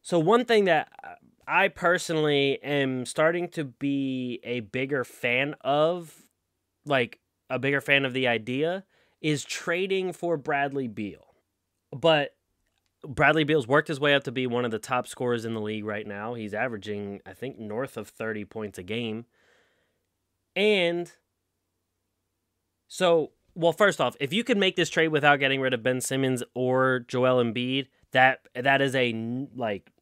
So one thing that I personally am starting to be a bigger fan of, like a bigger fan of the idea, is trading for Bradley Beal. But Bradley Beal's worked his way up to be one of the top scorers in the league right now. He's averaging, I think, north of 30 points a game. And so, well, first off, if you could make this trade without getting rid of Ben Simmons or Joel Embiid, that is a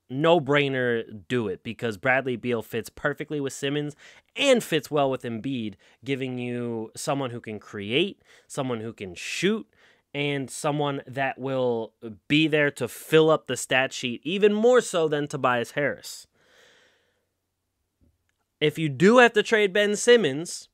no-brainer. Do it, because Bradley Beal fits perfectly with Simmons and fits well with Embiid, giving you someone who can create, someone who can shoot, and someone that will be there to fill up the stat sheet even more so than Tobias Harris. If you do have to trade Ben Simmons,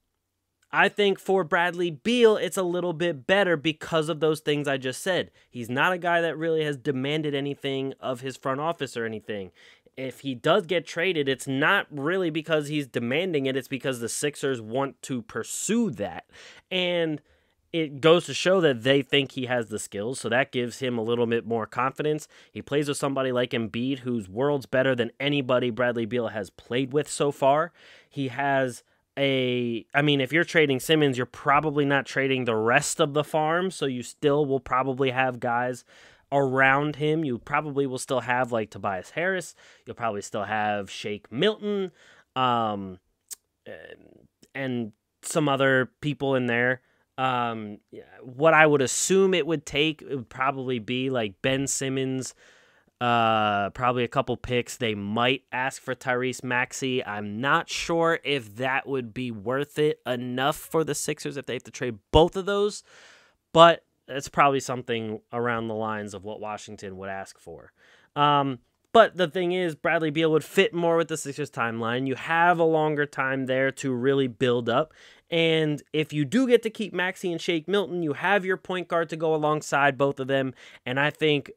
I think for Bradley Beal, it's a little bit better because of those things I just said. He's not a guy that really has demanded anything of his front office or anything. If he does get traded, it's not really because he's demanding it. It's because the Sixers want to pursue that. And it goes to show that they think he has the skills, so that gives him a little bit more confidence. He plays with somebody like Embiid, who's worlds better than anybody Bradley Beal has played with so far. He has if you're trading Simmons, you're probably not trading the rest of the farm, so you still will probably have guys around him. You probably will still have, like, Tobias Harris. You'll probably still have Shake Milton, and some other people in there. What I would assume it would take, it would probably be like Ben Simmons, probably a couple picks. They might ask for Tyrese Maxey. I'm not sure if that would be worth it enough for the Sixers if they have to trade both of those, but it's probably something around the lines of what Washington would ask for. But the thing is, Bradley Beal would fit more with the Sixers timeline. You have a longer time there to really build up. And if you do get to keep Maxey and Shake Milton, you have your point guard to go alongside both of them. And I think,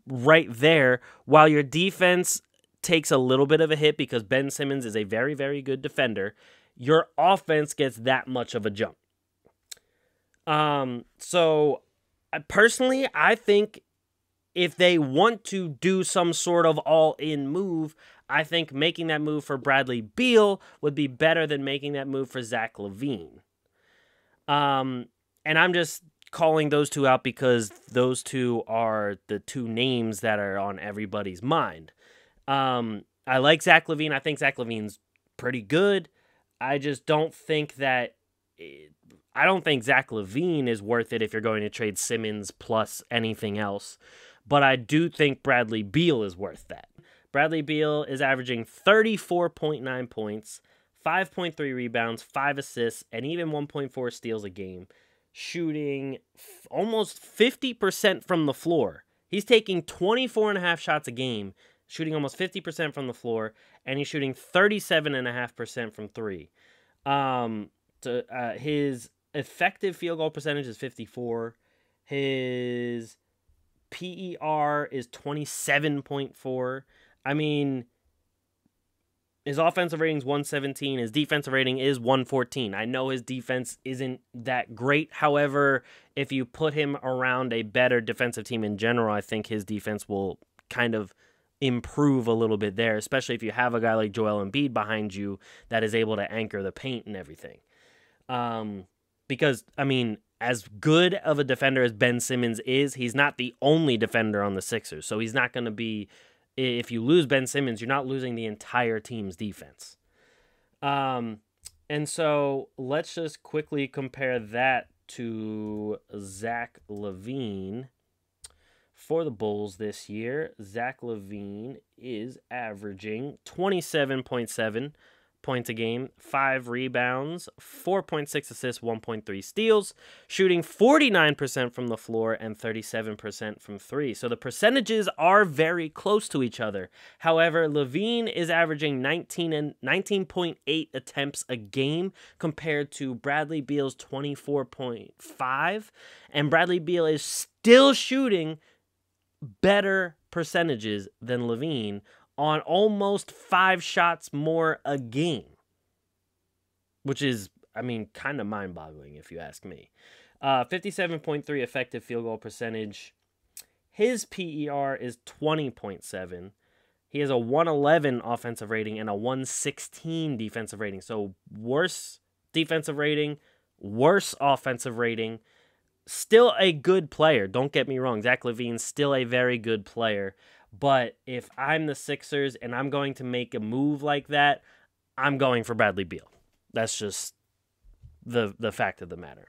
right there, while your defense takes a little bit of a hit because Ben Simmons is a very, very good defender, your offense gets that much of a jump. So personally, I think if they want to do some sort of all-in move, I think making that move for Bradley Beal would be better than making that move for Zach LaVine. And I'm just calling those two out because those two are the two names that are on everybody's mind. I like Zach LaVine. I think Zach LaVine's pretty good. I just don't think that... I don't think Zach LaVine is worth it if you're going to trade Simmons plus anything else. But I do think Bradley Beal is worth that. Bradley Beal is averaging 34.9 points, 5.3 rebounds, 5 assists, and even 1.4 steals a game, shooting almost 50% from the floor. He's taking 24.5 shots a game, shooting almost 50% from the floor, and he's shooting 37.5% from three. His effective field goal percentage is 54. His PER is 27.4. I mean, his offensive rating is 117. His defensive rating is 114. I know his defense isn't that great. However, if you put him around a better defensive team in general, I think his defense will kind of improve a little bit there, especially if you have a guy like Joel Embiid behind you that is able to anchor the paint and everything. Because, as good of a defender as Ben Simmons is, he's not the only defender on the Sixers. So he's not going to be, if you lose Ben Simmons, you're not losing the entire team's defense. And so let's just quickly compare that to Zach LaVine. For the Bulls this year, Zach LaVine is averaging 27.7 points a game, 5 rebounds, 4.6 assists, 1.3 steals, shooting 49% from the floor and 37% from three. So the percentages are very close to each other. However, LaVine is averaging 19.8 attempts a game compared to Bradley Beal's 24.5, and Bradley Beal is still shooting better percentages than LaVine on almost 5 shots more a game, which is, kind of mind-boggling if you ask me. 57.3 effective field goal percentage. His PER is 20.7. He has a 111 offensive rating and a 116 defensive rating. So worse defensive rating, worse offensive rating. Still a good player. Don't get me wrong. Zach LaVine's still a very good player. But if I'm the Sixers and I'm going to make a move like that, I'm going for Bradley Beal. That's just the fact of the matter.